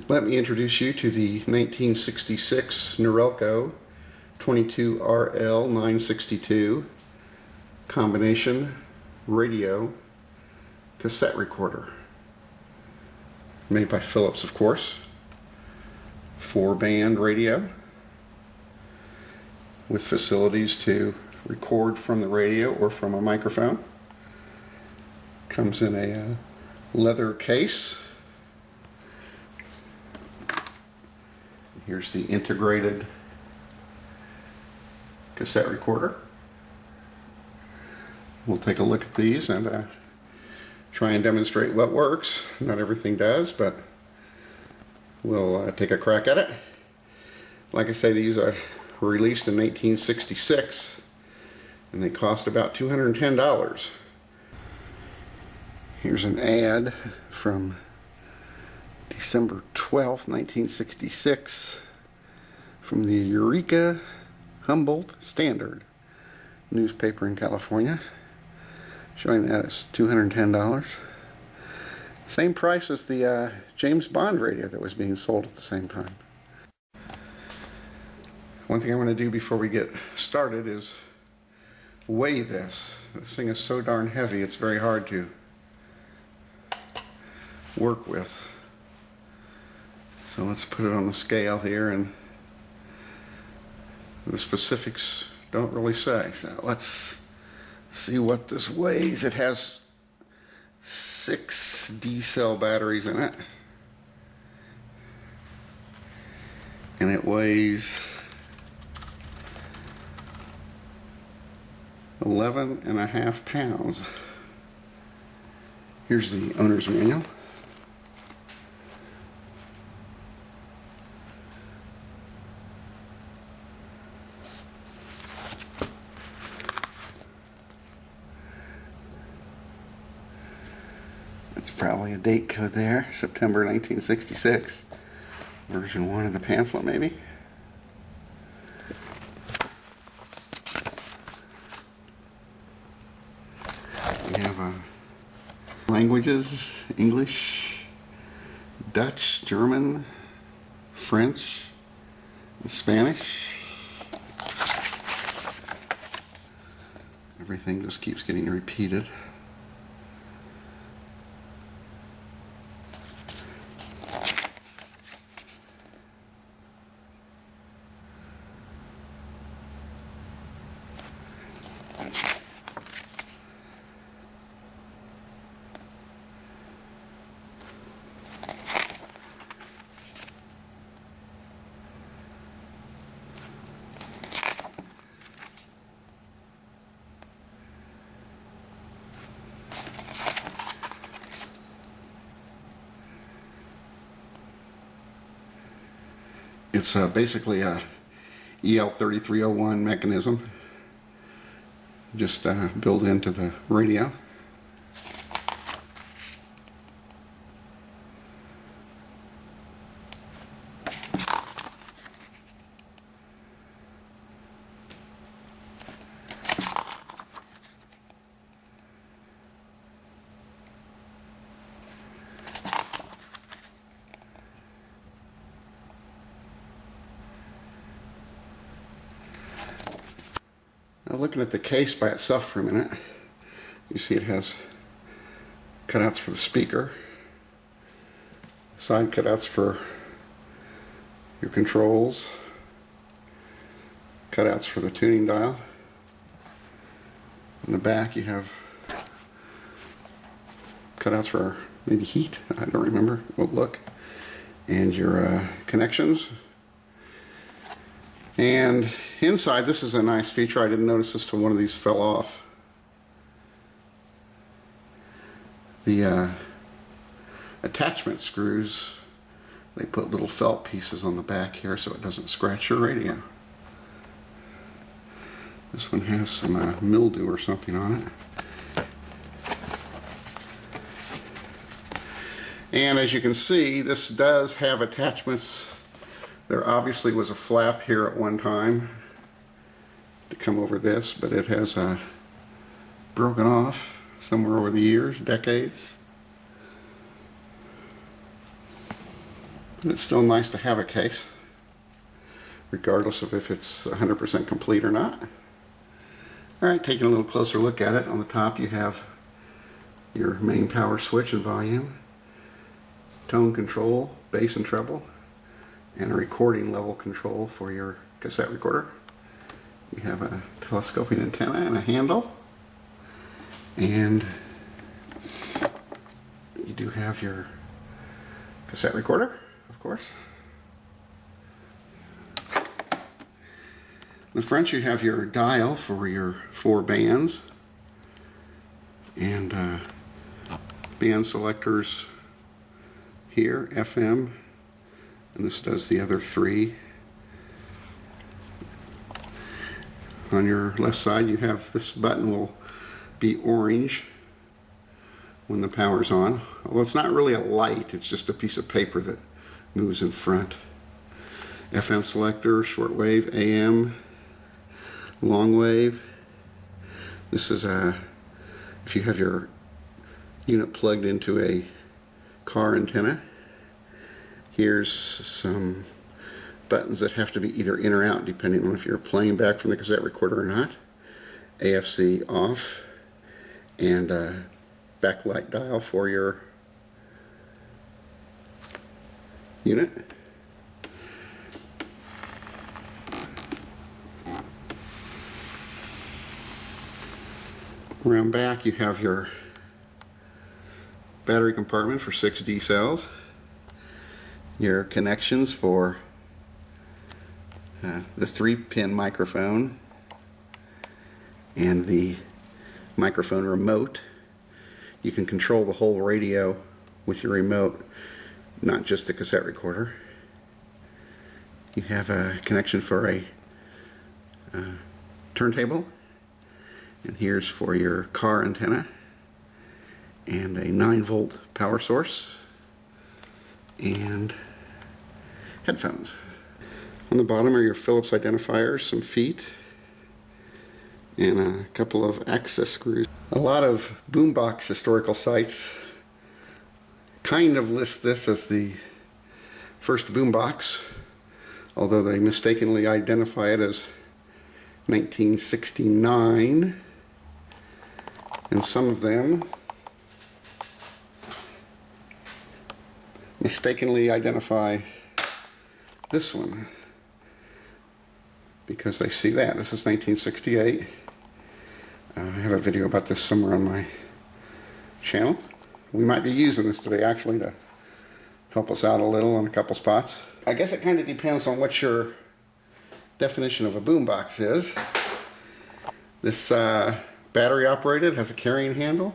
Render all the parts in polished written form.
Let me introduce you to the 1966 Norelco 22RL962 combination radio cassette recorder. Made by Philips, of course. 4-band radio with facilities to record from the radio or from a microphone. Comes in a leather case. Here's the integrated cassette recorder. We'll take a look at these and try and demonstrate what works. Not everything does, but we'll take a crack at it. Like I say, these are released in 1966 and they cost about $210. Here's an ad from December 12th, 1966 from the Eureka Humboldt Standard newspaper in California, showing that as $210. Same price as the James Bond radio that was being sold at the same time. One thing I want to do before we get started is weigh this. This thing is so darn heavy, it's very hard to work with. So let's put it on the scale here, and the specifics don't really say. So let's see what this weighs. It has 6 D-cell batteries in it, and it weighs 11.5 pounds. Here's the owner's manual. It's probably a date code there, September 1966. Version 1 of the pamphlet, maybe. We have languages: English, Dutch, German, French, and Spanish. Everything just keeps getting repeated. It's basically a EL3301 mechanism, just built into the radio. Now, looking at the case by itself for a minute, you see it has cutouts for the speaker, side cutouts for your controls, cutouts for the tuning dial. In the back you have cutouts for maybe heat, I don't remember, we'll look, and your connections. And inside, this is a nice feature. I didn't notice this till one of these fell off. The attachment screws, they put little felt pieces on the back here so it doesn't scratch your radio. This one has some mildew or something on it. And as you can see, this does have attachments. There obviously was a flap here at one time to come over this, but it has broken off somewhere over the years, decades. But it's still nice to have a case, regardless of if it's 100% complete or not. Alright, taking a little closer look at it, on the top you have your main power switch and volume, tone control, bass and treble, and a recording level control for your cassette recorder. You have a telescoping antenna and a handle, and you do have your cassette recorder, of course. In the front you have your dial for your 4 bands, and band selectors here, FM, and this does the other 3. On your left side you have this button will be orange when the power's on. Well, it's not really a light, it's just a piece of paper that moves in front. FM selector, shortwave, AM, long wave. This is if you have your unit plugged into a car antenna. Here's some buttons that have to be either in or out depending on if you're playing back from the cassette recorder or not. AFC off, and backlight dial for your unit. Around back you have your battery compartment for 6 D cells, your connections for the 3-pin microphone and the microphone remote. You can control the whole radio with your remote, not just the cassette recorder. You have a connection for a turntable, and here's for your car antenna, and a 9-volt power source, and headphones. On the bottom are your Phillips identifiers, some feet, and a couple of access screws. A lot of boombox historical sites kind of list this as the first boombox, although they mistakenly identify it as 1969, and some of them mistakenly identify this one because they see that. This is 1968. I have a video about this somewhere on my channel. We might be using this today actually to help us out a little on a couple spots. I guess it kind of depends on what your definition of a boombox is. This battery operated, has a carrying handle,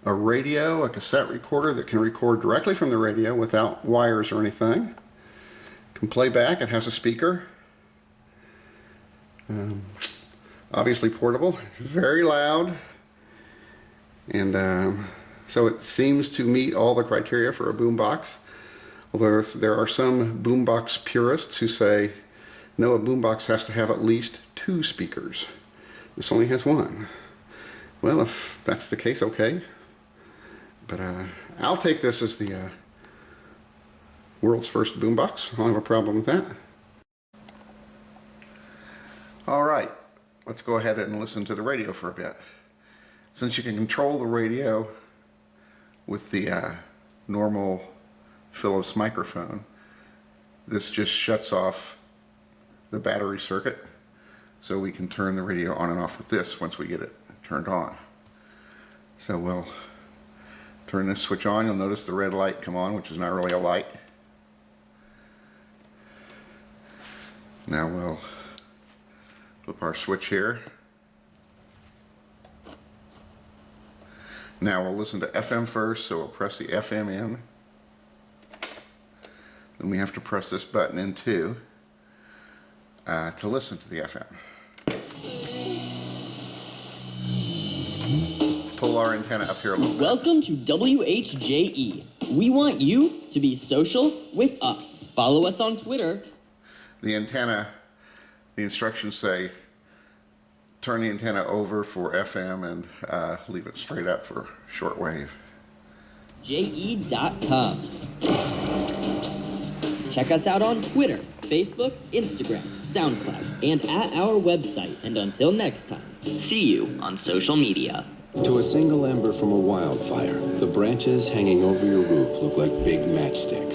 a radio, a cassette recorder that can record directly from the radio without wires or anything. Can play back, it has a speaker. Obviously portable, it's very loud, and so it seems to meet all the criteria for a boombox. Although there are some boombox purists who say, no, a boombox has to have at least 2 speakers. This only has 1. Well, if that's the case, okay. But I'll take this as the world's first boombox. I don't have a problem with that. Alright, let's go ahead and listen to the radio for a bit. Since you can control the radio with the normal Philips microphone, this just shuts off the battery circuit, so we can turn the radio on and off with this once we get it turned on. So we'll turn this switch on. You'll notice the red light come on, which is not really a light. Now we'll flip our switch here. Now we'll listen to FM first, so we'll press the FM in. Then we have to press this button in too to listen to the FM. Pull our antenna up here a little bit. Welcome to WHJE. We want you to be social with us. Follow us on Twitter. The antenna, the instructions say turn the antenna over for FM and leave it straight up for shortwave. JE.com. Check us out on Twitter, Facebook, Instagram, SoundCloud, and at our website. And until next time, see you on social media. To a single ember from a wildfire, the branches hanging over your roof look like big matchsticks.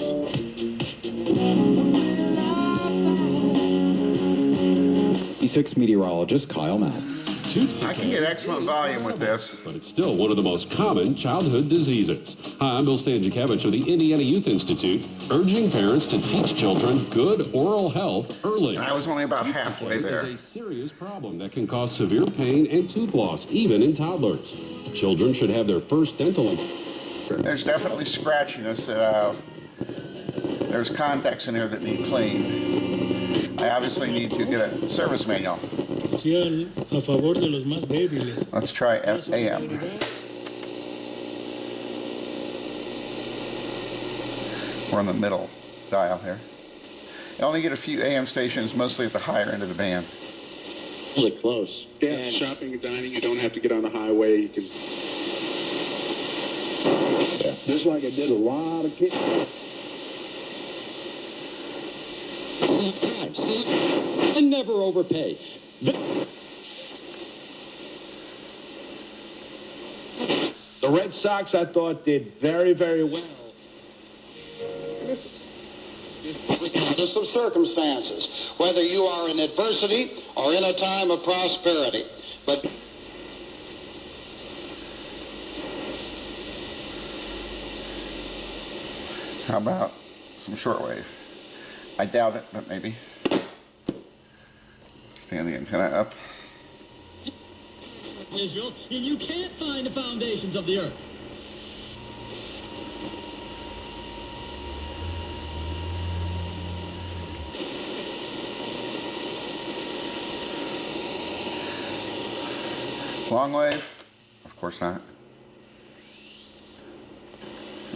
E6 meteorologist Kyle Matt. I can get excellent volume with this. But it's still one of the most common childhood diseases. Hi, I'm Bill Stanczykiewicz of the Indiana Youth Institute, urging parents to teach children good oral health early. And I was only about halfway there. It is a serious problem that can cause severe pain and tooth loss, even in toddlers. Children should have their first dental. There's definitely scratchiness. There's contacts in here that need cleaned. I obviously need to get a service manual. A favor de los más débiles. Let's try AM. We're on the middle dial here. I only get a few AM stations, mostly at the higher end of the band. Really close. Yeah, shopping and dining, you don't have to get on the highway. You can. Yeah. Just like I did a lot of kids. I never overpay. The Red Sox, I thought, did very, very well. Regardless of circumstances, whether you are in adversity or in a time of prosperity. But how about some shortwave? I doubt it, but maybe. Stand the antenna up. Israel, and you can't find the foundations of the earth. Long wave? Of course not.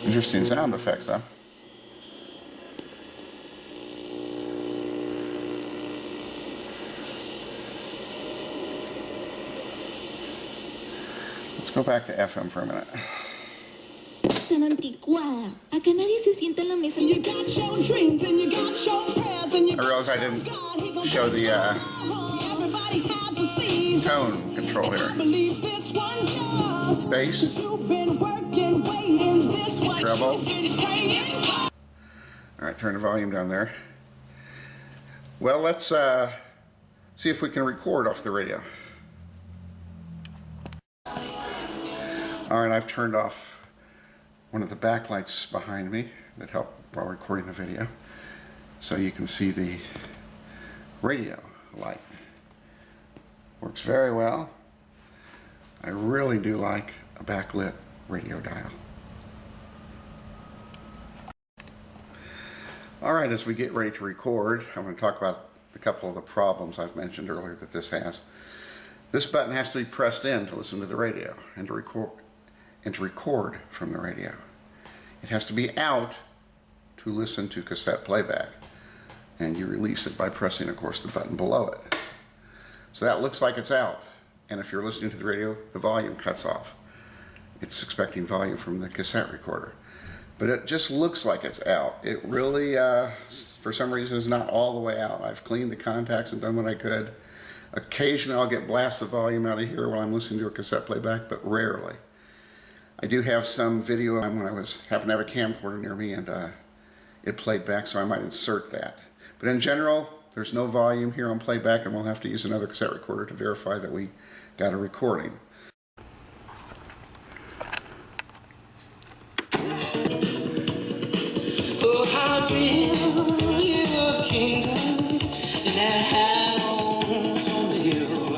Interesting sound effects, though. Let's go back to FM for a minute. Tan anticuada. Acá nadie se sienta en la mesa. I realize I didn't show the tone control here. Bass. Treble. All right, turn the volume down there. Well, let's see if we can record off the radio. All right, I've turned off one of the backlights behind me that help while recording the video, so you can see the radio light. Works very well. I really do like a backlit radio dial. All right, as we get ready to record, I'm going to talk about a couple of the problems I've mentioned earlier that this has. This button has to be pressed in to listen to the radio and to record from the radio. It has to be out to listen to cassette playback, and you release it by pressing, of course, the button below it. So that looks like it's out, and if you're listening to the radio, the volume cuts off. It's expecting volume from the cassette recorder, but it just looks like it's out. It really, for some reason, is not all the way out. I've cleaned the contacts and done what I could. Occasionally I'll get blasts of volume out of here while I'm listening to a cassette playback, but rarely. I do have some video when I happened to have a camcorder near me, and it played back, so I might insert that. But in general, there's no volume here on playback, and we'll have to use another cassette recorder to verify that we got a recording. Oh, how real your kingdom that house on the hill.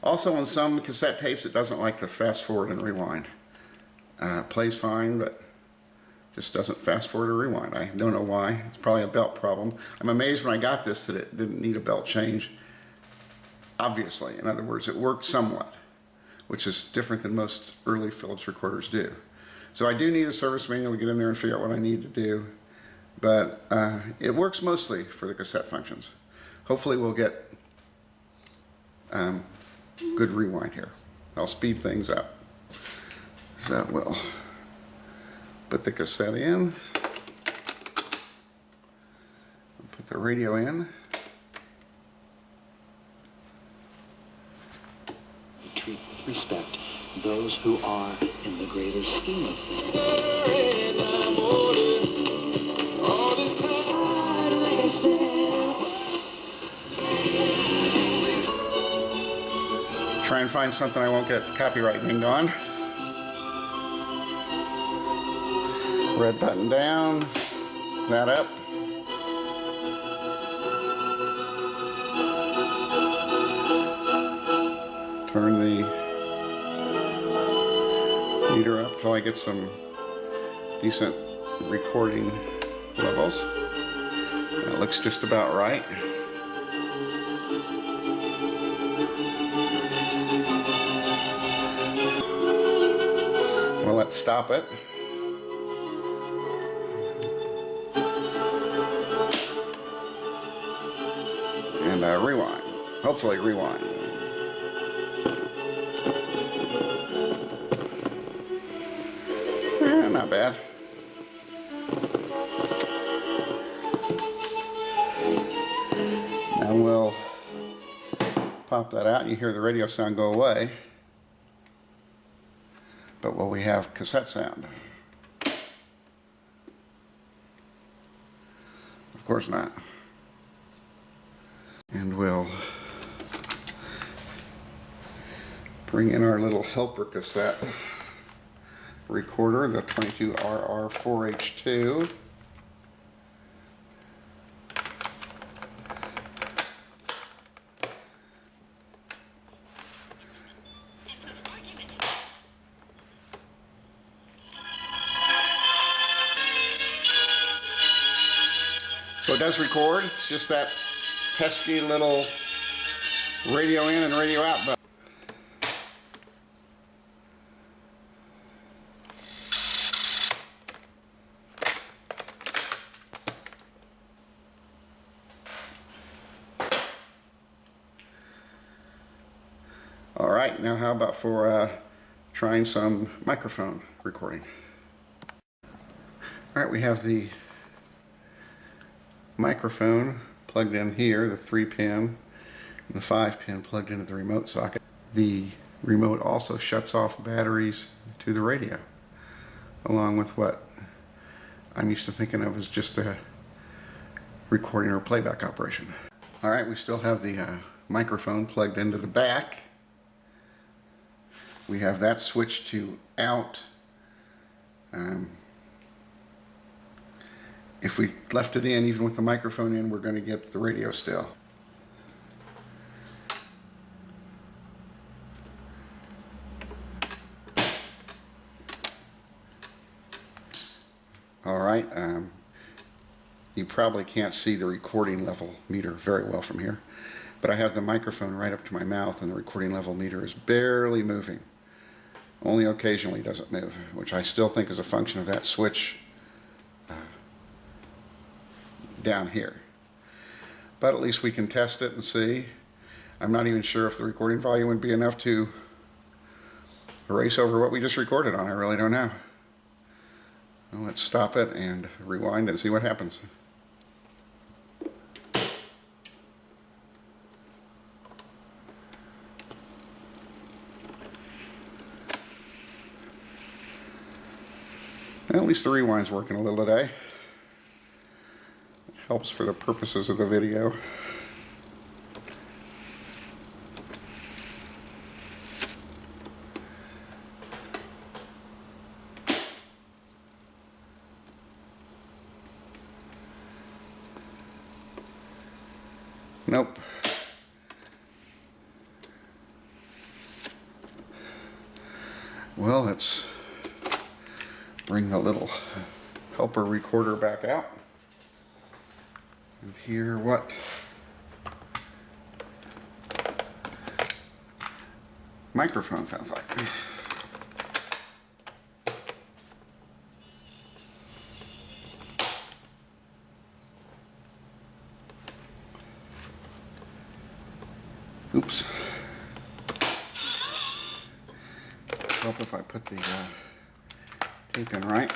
Also, on some cassette tapes, it doesn't like to fast forward and rewind. Plays fine, but just doesn't fast forward or rewind. I don't know why. It's probably a belt problem. I'm amazed when I got this that it didn't need a belt change. Obviously, in other words, it worked somewhat, which is different than most early Philips recorders do. So I do need a service manual to get in there and figure out what I need to do, but it works mostly for the cassette functions. Hopefully we'll get good rewind here. I'll speed things up. So that will put the cassette in. Put the radio in. Treat with respect those who are in the greater scheme of things. Try and find something I won't get copyright dinged on. Red button down, that up. Turn the meter up till I get some decent recording levels. That looks just about right. Well, let's stop it. And rewind. Hopefully rewind. Not bad. Now we'll pop that out and you hear the radio sound go away. But will we have cassette sound? Of course not. And we'll bring in our little helper cassette recorder, the 22RR4H2. So it does record, it's just that pesky little radio in and radio out button. All right, now how about for trying some microphone recording? All right, we have the microphone plugged in here, the 3-pin and the 5-pin plugged into the remote socket. The remote also shuts off batteries to the radio, along with what I'm used to thinking of as just a recording or playback operation. All right, we still have the microphone plugged into the back. We have that switched to out. If we left it in, even with the microphone in, we're going to get the radio still. All right, you probably can't see the recording level meter very well from here, but I have the microphone right up to my mouth and the recording level meter is barely moving. Only occasionally does it move, which I still think is a function of that switch down here. But at least we can test it and see. I'm not even sure if the recording volume would be enough to erase over what we just recorded on. I really don't know. Well, let's stop it and rewind and see what happens. Well, at least the rewind's working a little today. Helps for the purposes of the video. Nope. Well, let's bring the little helper recorder back out and hear what microphone sounds like. Oops. help if I put the tape in right.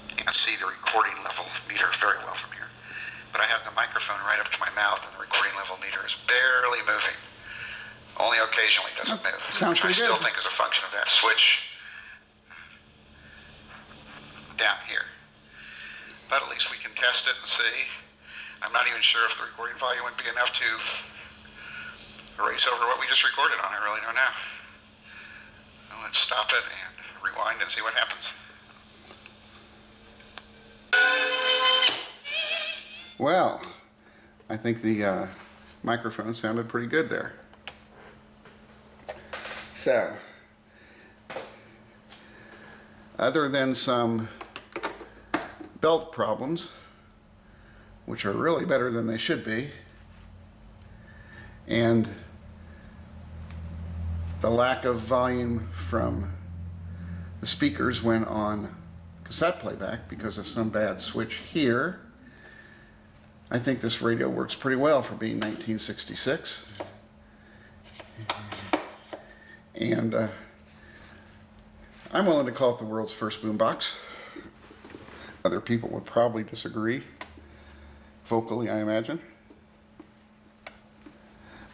You can see the recording level meter very well from here. But I have the microphone right up to my mouth and the recording level meter is barely moving. Only occasionally does it move. Sounds which I pretty still good. think is a function of that switch down here. But at least we can test it and see. I'm not even sure if the recording volume would be enough to erase over what we just recorded on. I really don't know. Well, let's stop it and rewind and see what happens. Well, I think the microphone sounded pretty good there. So, other than some belt problems, which are really better than they should be, and the lack of volume from the speakers when on cassette playback because of some bad switch here, I think this radio works pretty well for being 1966. And I'm willing to call it the world's first boombox. Other people would probably disagree, vocally, I imagine.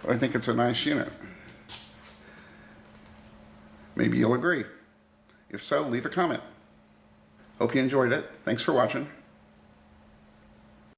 But I think it's a nice unit. Maybe you'll agree. If so, leave a comment. Hope you enjoyed it. Thanks for watching.